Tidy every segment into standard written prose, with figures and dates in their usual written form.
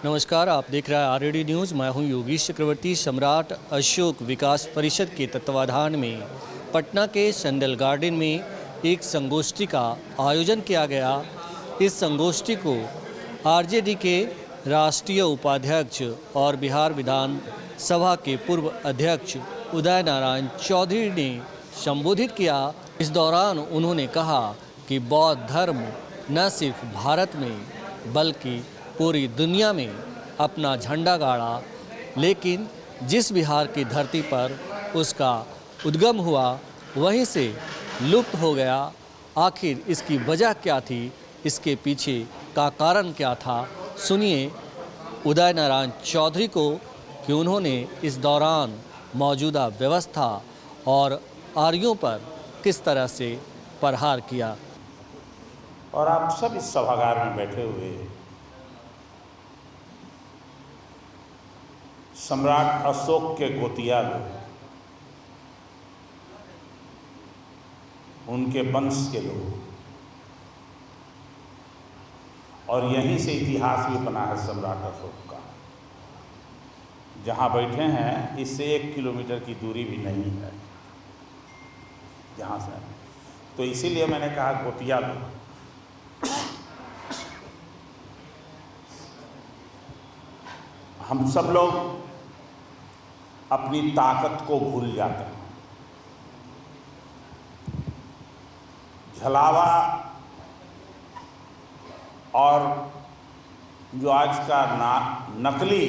नमस्कार, आप देख रहे हैं आरएडी न्यूज़। मैं हूं योगेश चक्रवर्ती। सम्राट अशोक विकास परिषद के तत्वाधान में पटना के संडल गार्डन में एक संगोष्ठी का आयोजन किया गया। इस संगोष्ठी को आरजेडी के राष्ट्रीय उपाध्यक्ष और बिहार विधान सभा के पूर्व अध्यक्ष उदय नारायण चौधरी ने संबोधित किया। इस दौरान उन्होंने कहा कि बौद्ध धर्म न सिर्फ भारत में बल्कि पूरी दुनिया में अपना झंडा गाड़ा, लेकिन जिस बिहार की धरती पर उसका उद्गम हुआ वहीं से लुप्त हो गया। आखिर इसकी वजह क्या थी, इसके पीछे का कारण क्या था, सुनिए उदय नारायण चौधरी को कि उन्होंने इस दौरान मौजूदा व्यवस्था और आर्यों पर किस तरह से प्रहार किया। और आप सब इस सभागार में बैठे हुए सम्राट अशोक के गोतिया लोग, उनके वंश के लोग, और यहीं से इतिहास भी बना है सम्राट अशोक का। जहाँ बैठे हैं इससे 1 किलोमीटर की दूरी भी नहीं है जहाँ से, तो इसीलिए मैंने कहा गोतिया लोग। हम सब लोग अपनी ताकत को भूल जाते हैं। झलावा और जो आज का नकली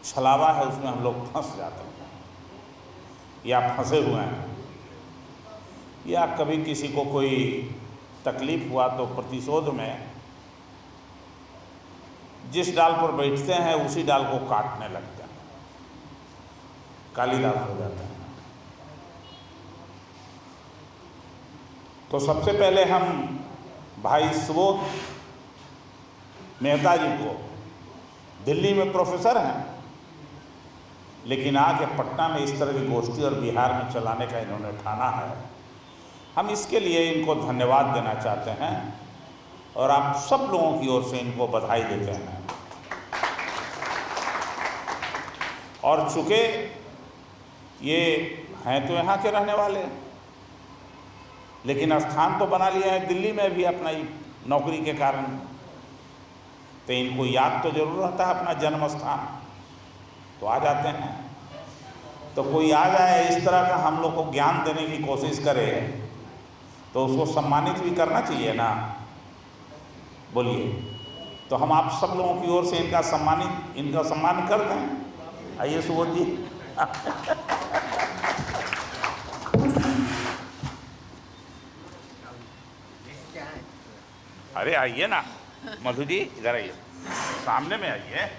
छलावा है उसमें हम लोग फंस जाते हैं या फंसे हुए हैं, या कभी किसी को कोई तकलीफ हुआ तो प्रतिशोध में जिस डाल पर बैठते हैं उसी डाल को काटने लगते हैं, कालीदास हो जाते हैं। तो सबसे पहले हम भाई सुबोध मेहता जी को, दिल्ली में प्रोफेसर हैं लेकिन आके पटना में इस तरह की गोष्ठी और बिहार में चलाने का इन्होंने ठाना है, हम इसके लिए इनको धन्यवाद देना चाहते हैं और आप सब लोगों की ओर से इनको बधाई देते हैं। और चूँकि ये हैं तो यहाँ के रहने वाले, लेकिन स्थान तो बना लिया है दिल्ली में भी अपना नौकरी के कारण, तो इनको याद तो जरूर रहता है अपना जन्म स्थान, तो आ जाते हैं। तो कोई आ जाए इस तरह का हम लोग को ज्ञान देने की कोशिश करे तो उसको सम्मानित भी करना चाहिए ना, बोलिए। तो हम आप सब लोगों की ओर से इनका सम्मान कर दें। आइए सुबोध जी। अरे आइए ना मधु जी, इधर आइए, सामने में आइए।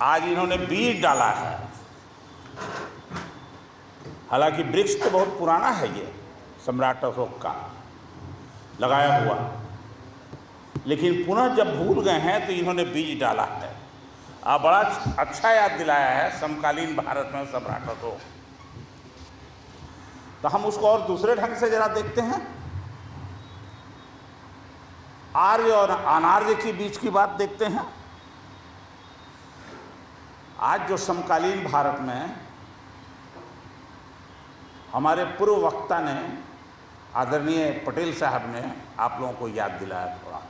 आज इन्होंने बीज डाला है, हालांकि वृक्ष तो बहुत पुराना है ये सम्राट अशोक का लगाया हुआ, लेकिन पुनः जब भूल गए हैं तो इन्होंने बीज डाला है। बड़ा अच्छा याद दिलाया है समकालीन भारत में सम्राट अशोक। तो हम उसको और दूसरे ढंग से जरा देखते हैं। आर्य और अनार्य के बीच की बात देखते हैं। आज जो समकालीन भारत में हमारे पूर्व वक्ता ने, आदरणीय पटेल साहब ने आप लोगों को याद दिलाया थोड़ा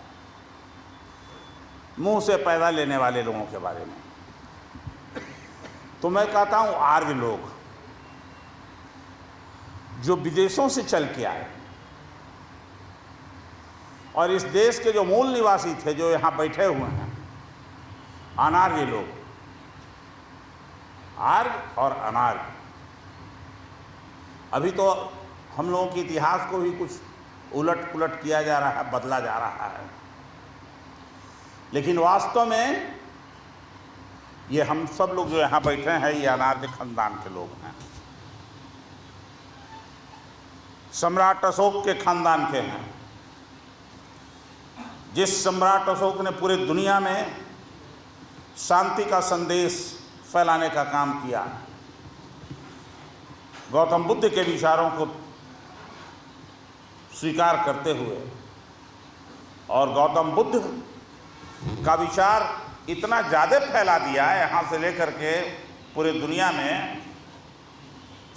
मुंह से पैदा लेने वाले लोगों के बारे में, तो मैं कहता हूं आर्य लोग जो विदेशों से चल के आए और इस देश के जो मूल निवासी थे जो यहाँ बैठे हुए हैं, अनार्य लोग, आर्य और अनार्य। अभी तो हम लोगों के इतिहास को भी कुछ उलट पुलट किया जा रहा है, बदला जा रहा है, लेकिन वास्तव में ये हम सब लोग जो यहाँ बैठे हैं ये अनार्य खानदान के लोग हैं, सम्राट अशोक के खानदान के हैं। जिस सम्राट अशोक ने पूरे दुनिया में शांति का संदेश फैलाने का काम किया, गौतम बुद्ध के विचारों को स्वीकार करते हुए, और गौतम बुद्ध का विचार इतना ज़्यादा फैला दिया है यहाँ से लेकर के पूरे दुनिया में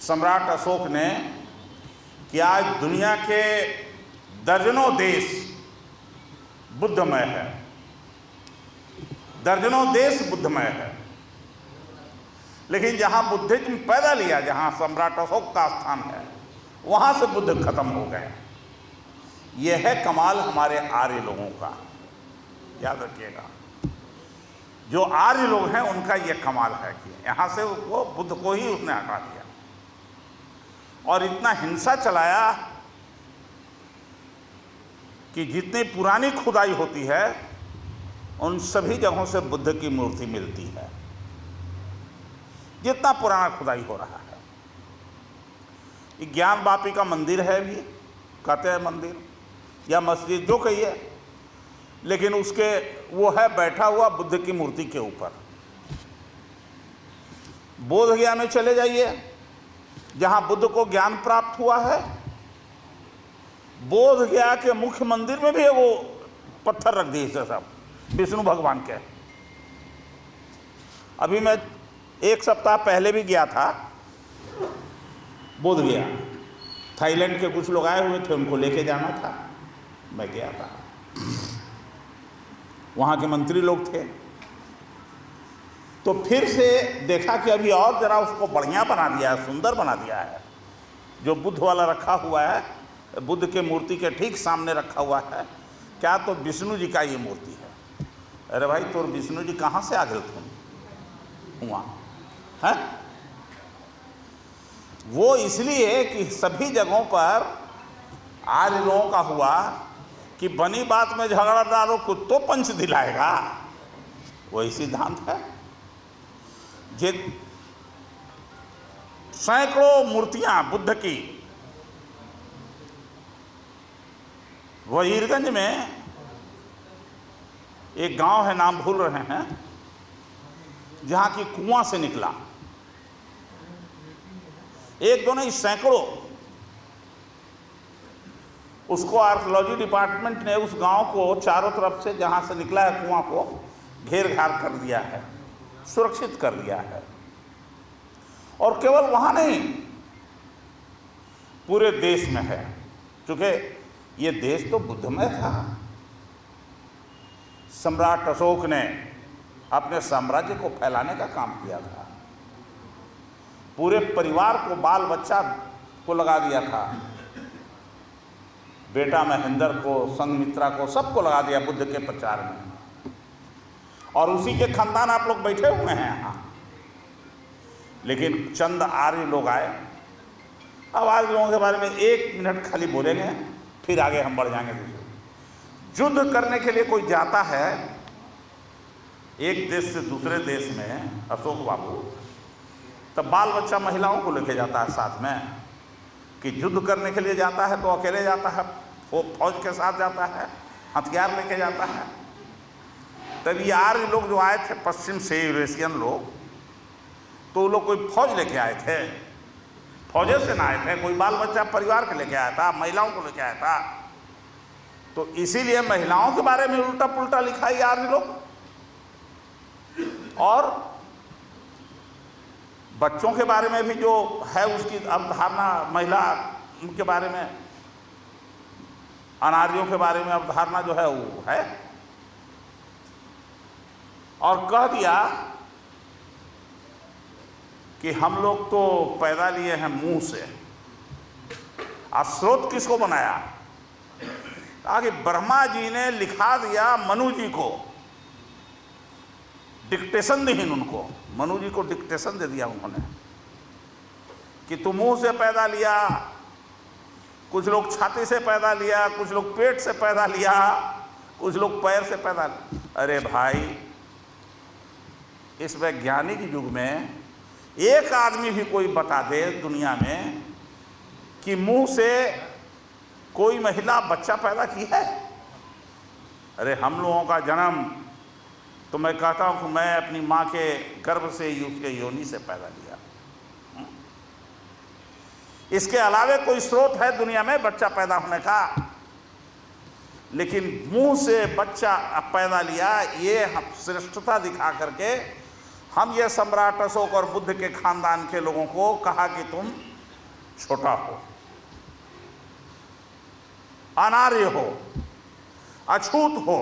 सम्राट अशोक ने, कि आज दुनिया के दर्जनों देश बुद्धमय है, दर्जनों देश बुद्धमय है। लेकिन जहाँ बुद्धिज्म पैदा लिया, जहाँ सम्राट अशोक का स्थान है, वहाँ से बुद्ध खत्म हो गए। यह है कमाल हमारे आर्य लोगों का, याद रखिएगा। जो आर्य लोग हैं उनका यह कमाल है कि यहाँ से वो बुद्ध को ही उसने हटा दिया और इतना हिंसा चलाया कि जितनी पुरानी खुदाई होती है उन सभी जगहों से बुद्ध की मूर्ति मिलती है, जितना पुराना खुदाई हो रहा है। ये ज्ञान वापी का मंदिर है भी, कहते हैं मंदिर या मस्जिद जो कहिए, लेकिन उसके वो है बैठा हुआ बुद्ध की मूर्ति के ऊपर। बोध गया में चले जाइए, जहां बुद्ध को ज्ञान प्राप्त हुआ है, बोध गया के मुख्य मंदिर में भी वो पत्थर रख दिए थे सब, विष्णु भगवान के। अभी मैं 1 सप्ताह पहले भी गया था बोध गया, थाईलैंड के कुछ लोग आए हुए थे, उनको लेके जाना था, मैं गया था। वहाँ के मंत्री लोग थे, तो फिर से देखा कि अभी और जरा उसको बढ़िया बना दिया है, सुंदर बना दिया है। जो बुद्ध वाला रखा हुआ है, बुद्ध के मूर्ति के ठीक सामने रखा हुआ है, क्या तो विष्णु जी का ये मूर्ति है। अरे भाई, तो विष्णु जी कहाँ से आ गए तुम हुआ है? वो इसलिए कि सभी जगहों पर आर्य लोगों का हुआ कि बनी बात में झगड़ा डालो कुछ तो पंच दिलाएगा, वही सिद्धांत है। जे सैकड़ों मूर्तियां बुद्ध की वजीरगंज में एक गांव है, नाम भूल रहे हैं, जहां की कुआं से निकला, एक दो नहीं सैकड़ों। उसको आर्कियोलॉजी डिपार्टमेंट ने उस गांव को चारों तरफ से जहां से निकला है कुआं को घेर घार कर दिया है, सुरक्षित कर दिया है। और केवल वहां नहीं, पूरे देश में है, क्योंकि ये देश तो बुद्धमय था। सम्राट अशोक ने अपने साम्राज्य को फैलाने का काम किया था, पूरे परिवार को, बाल बच्चा को लगा दिया था, बेटा महेंद्र को, संघमित्रा को, सबको लगा दिया बुद्ध के प्रचार में। और उसी के खानदान आप लोग बैठे हुए हैं यहाँ। लेकिन चंद आर्य लोग आए। अब आर्य लोगों के बारे में 1 मिनट खाली बोलेंगे, फिर आगे हम बढ़ जाएंगे। युद्ध करने के लिए कोई जाता है एक देश से दूसरे देश में, अशोक बाबू, तब बाल बच्चा महिलाओं को लेके जाता है साथ में, कि युद्ध करने के लिए जाता है तो अकेले जाता है, वो फौज के साथ जाता है, हथियार लेके जाता है। तब ये आर्य लोग जो आए थे पश्चिम से, यूरेशियन लोग, तो वो लोग कोई फौज लेके आए थे, फौजे से ना आए थे, कोई बाल बच्चा परिवार के लेके आया था, महिलाओं को लेके आया था। तो इसीलिए महिलाओं के बारे में उल्टा पुल्टा लिखा है आर्य लोग, और बच्चों के बारे में भी जो है उसकी अवधारणा, महिला के बारे में, अनार्यों के बारे में अवधारणा जो है वो है। और कह दिया कि हम लोग तो पैदा लिए हैं मुंह से, और स्रोत किसको बनाया? आगे ब्रह्मा जी ने लिखा दिया मनु जी को, डिक्टेशन दी उनको, मनु जी को डिक्टेशन दे दिया उन्होंने कि तू मुंह से पैदा लिया, कुछ लोग छाती से पैदा लिया, कुछ लोग पेट से पैदा लिया, कुछ लोग पैर से पैदा लिया। अरे भाई, इस वैज्ञानिक युग में एक आदमी भी कोई बता दे दुनिया में कि मुंह से कोई महिला बच्चा पैदा की है? अरे हम लोगों का जन्म तो मैं कहता हूं कि मैं अपनी मां के गर्भ से ही, उसके योनि से पैदा लिया। इसके अलावे कोई स्रोत है दुनिया में बच्चा पैदा होने का? लेकिन मुंह से बच्चा पैदा लिया, ये श्रेष्ठता दिखा करके हम ये सम्राट अशोक और बुद्ध के खानदान के लोगों को कहा कि तुम छोटा हो, अनार्य हो, अछूत हो,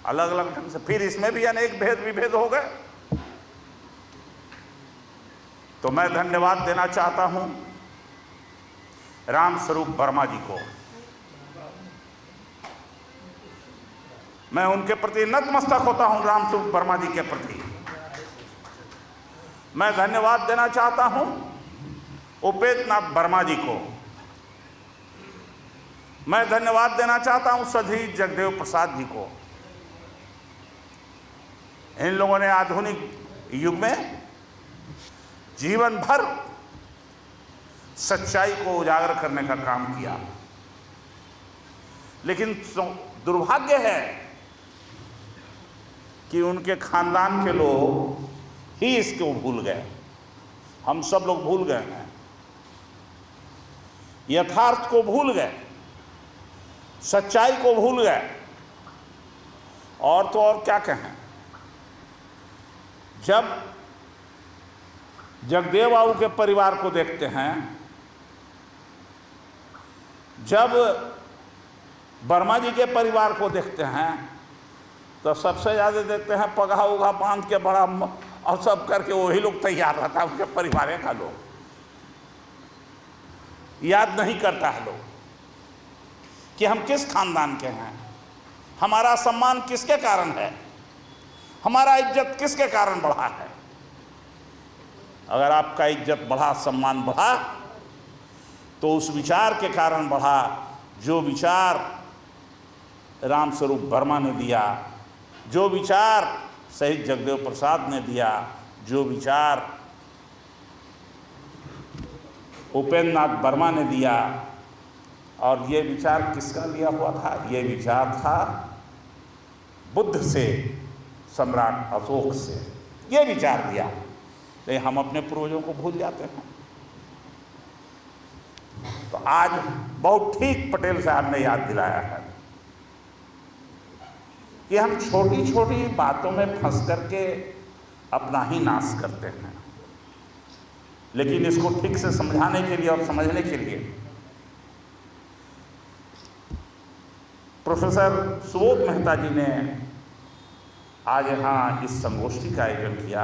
अलग अलग ढंग से। फिर इसमें भी अनेक भेद विभेद हो गए। तो मैं धन्यवाद देना चाहता हूं राम स्वरूप वर्मा जी को। मैं उनके प्रति नतमस्तक होता हूं, राम स्वरूप वर्मा जी के प्रति। मैं धन्यवाद देना चाहता हूं उपेंद्र नाथ वर्मा जी को। मैं धन्यवाद देना चाहता हूं शहीद जगदेव प्रसाद जी को। इन लोगों ने आधुनिक युग में जीवन भर सच्चाई को उजागर करने का काम किया। लेकिन दुर्भाग्य है कि उनके खानदान के लोग ही इसको भूल गए। हम सब लोग भूल गए हैं, यथार्थ को भूल गए, सच्चाई को भूल गए। और तो और क्या कहें, जब जगदेव बाबू के परिवार को देखते हैं, जब वर्मा जी के परिवार को देखते हैं, तो सबसे ज़्यादा देखते हैं पगहा उगा बांध के बड़ा और सब करके वही लोग तैयार रहता है। उनके परिवार का लोग याद नहीं करता है लोग कि हम किस खानदान के हैं, हमारा सम्मान किसके कारण है, हमारा इज्जत किसके कारण बढ़ा है। अगर आपका इज्जत बढ़ा, सम्मान बढ़ा, तो उस विचार के कारण बढ़ा जो विचार राम स्वरूप वर्मा ने दिया, जो विचार शहीद जगदेव प्रसाद ने दिया, जो विचार उपेंद्र नाथ वर्मा ने दिया। और ये विचार किसका लिया हुआ था? ये विचार था बुद्ध से, सम्राट अशोक से ये विचार दिया। लेकिन हम अपने पूर्वजों को भूल जाते हैं। तो आज बहुत ठीक पटेल साहब ने याद दिलाया है कि हम छोटी छोटी बातों में फंस करके अपना ही नाश करते हैं। लेकिन इसको ठीक से समझाने के लिए और समझने के लिए प्रोफेसर सुबोध मेहता जी ने आज यहाँ इस संगोष्ठी का आयोजन किया।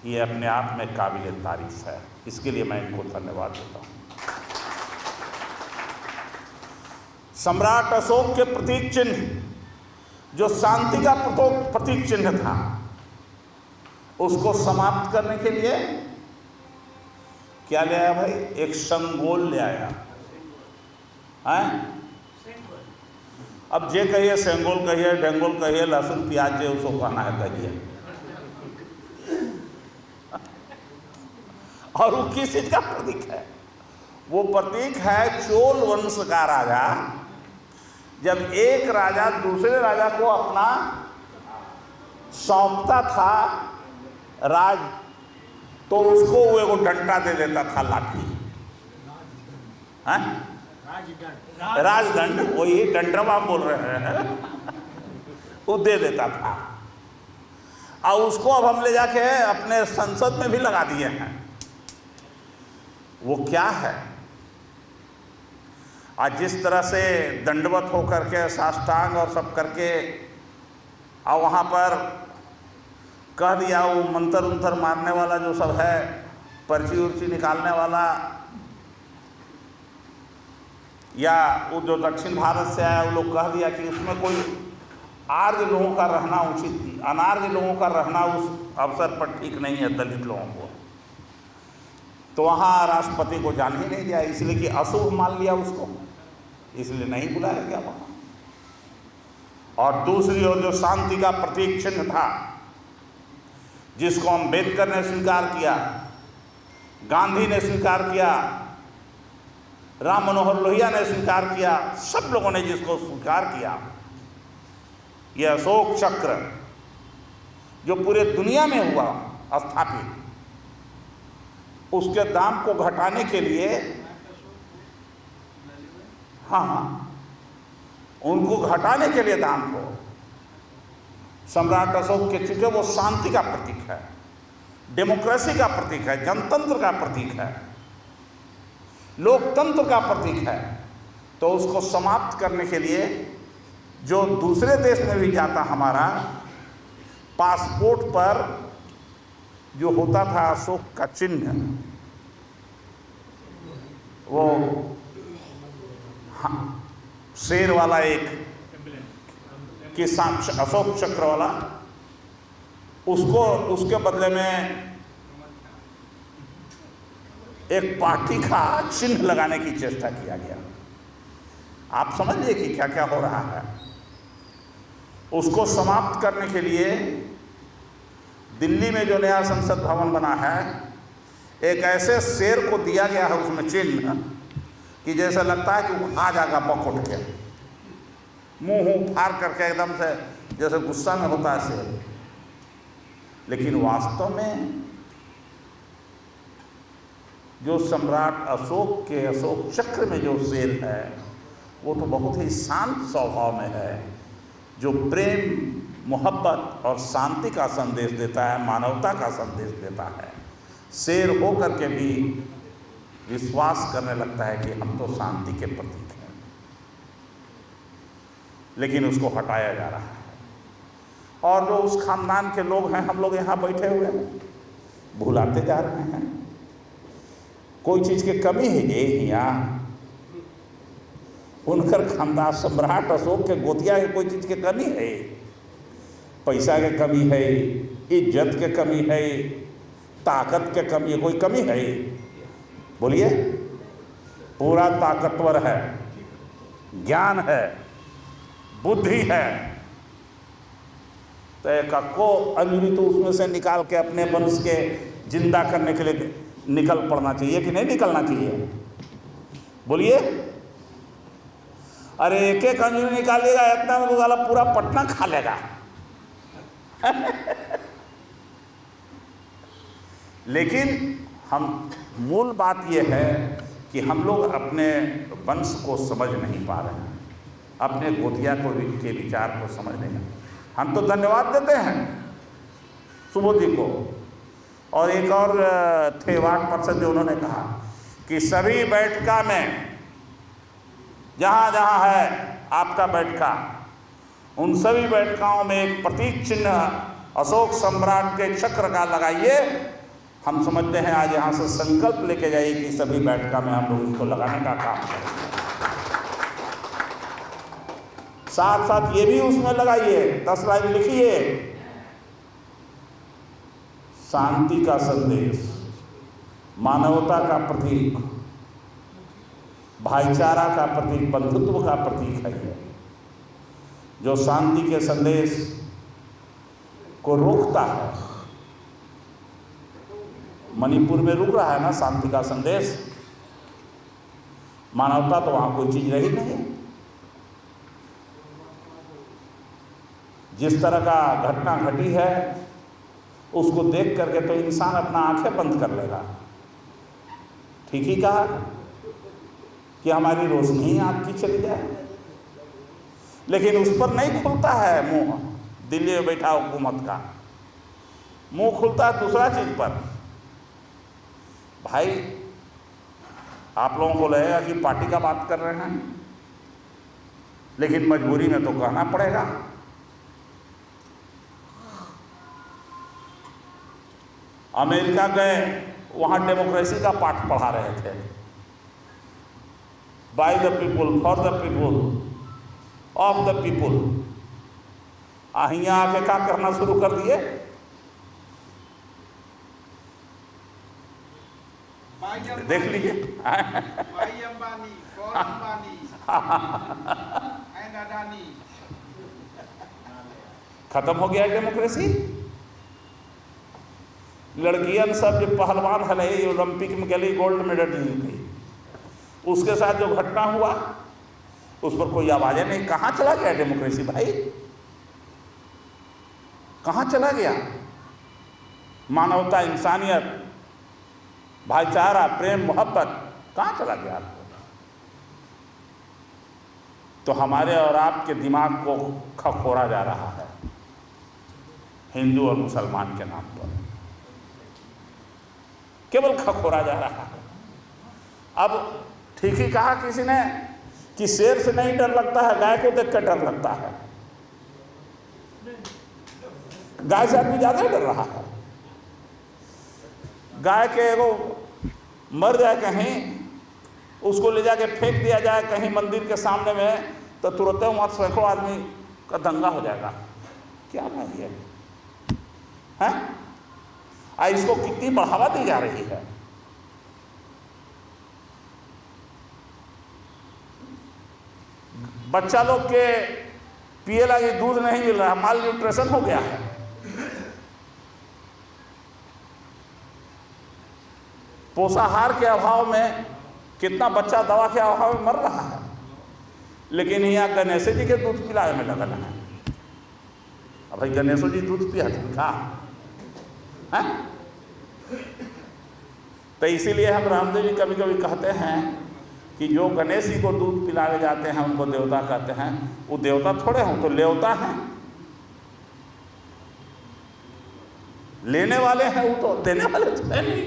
ये अपने आप में काबिल तारीफ है। इसके लिए मैं इनको धन्यवाद देता हूँ। सम्राट अशोक के प्रतीक चिन्ह, जो शांति का प्रतीक चिन्ह था, उसको समाप्त करने के लिए क्या ले आया भाई? एक संगोल ले आया है। अब जे कहिए सेंगोल कहिए, डेंगोल कहिए, लहसुन प्याज जे उसको कहना है कहिए। और वो किस चीज का प्रतीक है? वो प्रतीक है चोल वंश का राजा। जब एक राजा दूसरे राजा को अपना सौंपता था राज, तो उसको वो एगो डंडा दे देता था, लाठी, राजदंड, वही डंडवा बोल रहे हैं, वो दे देता था। और उसको अब हम ले जाके अपने संसद में भी लगा दिए हैं। वो क्या है? आज जिस तरह से दंडवत होकर के साष्टांग और सब करके और वहाँ पर कह दिया, वो मंत्र उंतर मारने वाला जो सब है, पर्ची उर्ची निकालने वाला, या वो जो दक्षिण भारत से आया वो लोग कह दिया कि उसमें कोई आर्य लोगों का रहना उचित, अनार्य लोगों का रहना उस अवसर पर ठीक नहीं है, दलित लोगों को। तो वहाँ राष्ट्रपति को जाने ही नहीं दिया, इसलिए कि अशुभ मान लिया उसको, इसलिए नहीं बुलाया गया वहाँ। और दूसरी ओर जो शांति का प्रतीक चिन्ह था, जिसको अम्बेडकर ने स्वीकार किया, गांधी ने स्वीकार किया, राम मनोहर लोहिया ने स्वीकार किया, सब लोगों ने जिसको स्वीकार किया, यह अशोक चक्र जो पूरे दुनिया में हुआ स्थापित, उसके दाम को घटाने के लिए, हाँ, उनको घटाने के लिए दाम को सम्राट अशोक के, चूंकि वो शांति का प्रतीक है, डेमोक्रेसी का प्रतीक है, जनतंत्र का प्रतीक है, लोकतंत्र का प्रतीक है, तो उसको समाप्त करने के लिए जो दूसरे देश में भी जाता, हमारा पासपोर्ट पर जो होता था अशोक का चिन्ह, वो शेर वाला एक किसान अशोक चक्र वाला, उसको उसके बदले में एक पार्टी का चिन्ह लगाने की चेष्टा किया गया। आप समझिए कि क्या क्या हो रहा है। उसको समाप्त करने के लिए दिल्ली में जो नया संसद भवन बना है, एक ऐसे शेर को दिया गया है उसमें चिन्ह कि जैसे लगता है कि वो आ जाएगा बक उठ के, मुंह फाड़ करके एकदम से, जैसे गुस्सा में होता है शेर। लेकिन वास्तव में जो सम्राट अशोक के अशोक चक्र में जो शेर है, वो तो बहुत ही शांत स्वभाव में है, जो प्रेम, मोहब्बत और शांति का संदेश देता है, मानवता का संदेश देता है। शेर हो करके भी विश्वास करने लगता है कि हम तो शांति के प्रतीक हैं, लेकिन उसको हटाया जा रहा है। और जो उस खानदान के लोग हैं, हम लोग यहाँ बैठे हुए हैं, भुलाते जा रहे हैं। कोई चीज़ की कमी है ये यहाँ, उनकर खानदान सम्राट अशोक के गोतिया की कोई चीज़ की कमी है? पैसा की कमी है, इज्जत की कमी है, ताकत की कमी है, कोई कमी है? बोलिए। पूरा ताकतवर है, ज्ञान है, बुद्धि है, तो एक को अंजलि तो उसमें से निकाल के अपने वंश के जिंदा करने के लिए निकल पड़ना चाहिए कि नहीं निकलना चाहिए? बोलिए। अरे एक एक अंजलि निकालेगा इतना में तो साला पूरा पटना खा लेगा। लेकिन हम मूल बात यह है कि हम लोग अपने वंश को समझ नहीं पा रहे हैं, अपने गोतिया को के विचार को समझ नहीं। हम तो धन्यवाद देते हैं सुबोध जी को, और एक और थे वार्ड पार्षद जो उन्होंने कहा कि सभी बैठका में जहाँ जहाँ है आपका बैठका, उन सभी बैठकाओं में एक प्रतीक चिन्ह अशोक सम्राट के चक्र का लगाइए। हम समझते हैं आज यहाँ से संकल्प लेके जाइए कि सभी बैठका में हम लोग इसको लगाने का काम करें। साथ साथ ये भी उसमें लगाइए, 10 लाइन लिखिए, शांति का संदेश, मानवता का प्रतीक, भाईचारा का प्रतीक, बंधुत्व का प्रतीक है ये, जो शांति के संदेश को रोकता है। मणिपुर में रुक रहा है ना शांति का संदेश, मानवता तो वहां कोई चीज रही नहीं। जिस तरह का घटना घटी है उसको देख करके तो इंसान अपना आंखें बंद कर लेगा। ठीक ही कहा कि हमारी रोशनी आँख की चली जाए, लेकिन उस पर नहीं खुलता है मुंह। दिल्ली में बैठा हुकूमत का मुंह खुलता है दूसरा चीज पर। भाई आप लोगों को लगेगा कि पार्टी का बात कर रहे हैं, लेकिन मजबूरी में तो कहना पड़ेगा। अमेरिका गए, वहां डेमोक्रेसी का पाठ पढ़ा रहे थे, by the people, for the people, of the people. यहाँ आके क्या करना शुरू कर दिए? देख लीजिए। खत्म हो गया डेमोक्रेसी। लड़कियन सब जो पहलवान हले ओलंपिक में गई, गोल्ड मेडल जीत गई, उसके साथ जो घटना हुआ उस पर कोई आवाज़ नहीं। कहाँ चला गया डेमोक्रेसी भाई? कहाँ चला गया? मानवता, इंसानियत, भाईचारा, प्रेम, मोहब्बत कहाँ चला गया आपको? तो हमारे और आपके दिमाग को खखोरा जा रहा है हिंदू और मुसलमान के नाम पर, केवल खखोरा जा रहा है। अब ठीक ही कहा किसी ने कि शेर से नहीं डर लगता है, गाय को देख कर डर लगता है। गाय से आदमी ज्यादा डर रहा है। गाय के एगो मर जाए कहीं, उसको ले जाके फेंक दिया जाए कहीं मंदिर के सामने में, तो तुरंत वहां सैकड़ों आदमी का दंगा हो जाएगा। क्या बात है? इसको कितनी बढ़ावा दी जा रही है। बच्चा लोग के पिए लगे दूध नहीं मिल रहा, माल न्यूट्रिशन हो गया है। पोषाहार के अभाव में कितना बच्चा दवा के अभाव में मर रहा है, लेकिन यहाँ गणेश जी के दूध पिलाने में लगल है। अब भाई गणेश जी दूध पिया था है? तो इसीलिए हम रामदेव जी कभी कभी कहते हैं कि जो गणेश जी को दूध पिलाने जाते हैं उनको देवता कहते हैं। वो देवता थोड़े हों, तो लेवता हैं, लेने वाले हैं, वो तो देने वाले तो है नहीं।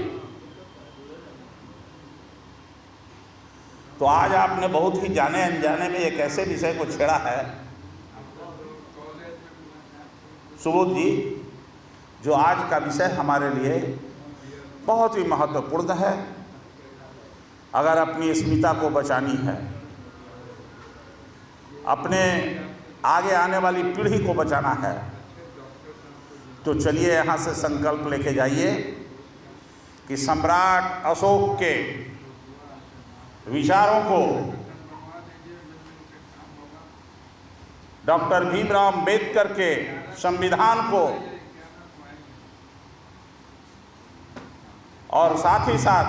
तो आज आपने बहुत ही जाने अनजाने में एक ऐसे विषय को छेड़ा है सुबोध जी, जो आज का विषय हमारे लिए बहुत ही महत्वपूर्ण है। अगर अपनी अस्मिता को बचानी है, अपने आगे आने वाली पीढ़ी को बचाना है, तो चलिए यहाँ से संकल्प लेके जाइए कि सम्राट अशोक के विचारों को, डॉक्टर भीमराव अम्बेडकर के संविधान को, और साथ ही साथ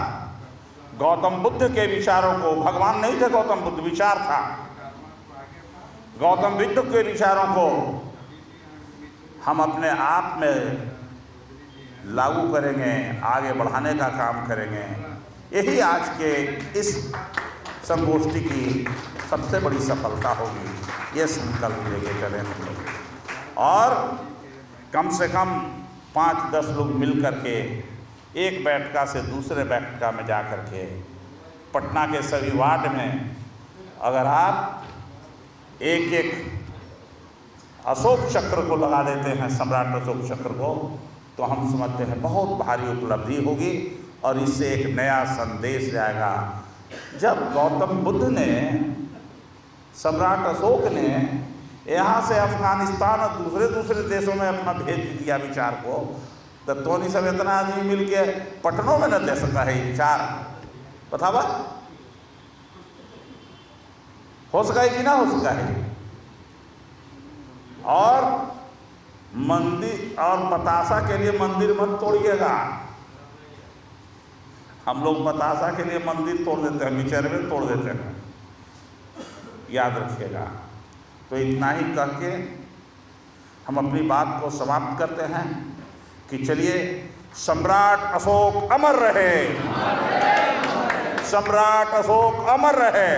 गौतम बुद्ध के विचारों को, भगवान नहीं थे गौतम बुद्ध, विचार था, गौतम बुद्ध के विचारों को हम अपने आप में लागू करेंगे, आगे बढ़ाने का काम करेंगे। यही आज के इस संगोष्ठी की सबसे बड़ी सफलता होगी। ये संकल्प लेके चलें हम लोग, और कम से कम 5-10 लोग मिल करके एक बैठका से दूसरे बैठका में जा कर के पटना के सभी वार्ड में अगर आप एक एक अशोक चक्र को लगा देते हैं, सम्राट अशोक चक्र को, तो हम समझते हैं बहुत भारी उपलब्धि होगी और इससे एक नया संदेश जाएगा। जब गौतम बुद्ध ने, सम्राट अशोक ने यहाँ से अफगानिस्तान और दूसरे देशों में अपना भेज दिया विचार को, तो नहीं सब इतना आदमी मिल के पटनों में न दे सकता है ये विचार, बतावा हो सका है कि ना हो सका है। और मंदिर और बतासा के लिए मंदिर मत तोड़िएगा। हम लोग बतासा के लिए मंदिर तोड़ देते हैं, बिचारे में तोड़ देते हैं, याद रखिएगा। तो इतना ही कह के हम अपनी बात को समाप्त करते हैं कि चलिए, सम्राट अशोक अमर रहे, सम्राट अशोक अमर रहे।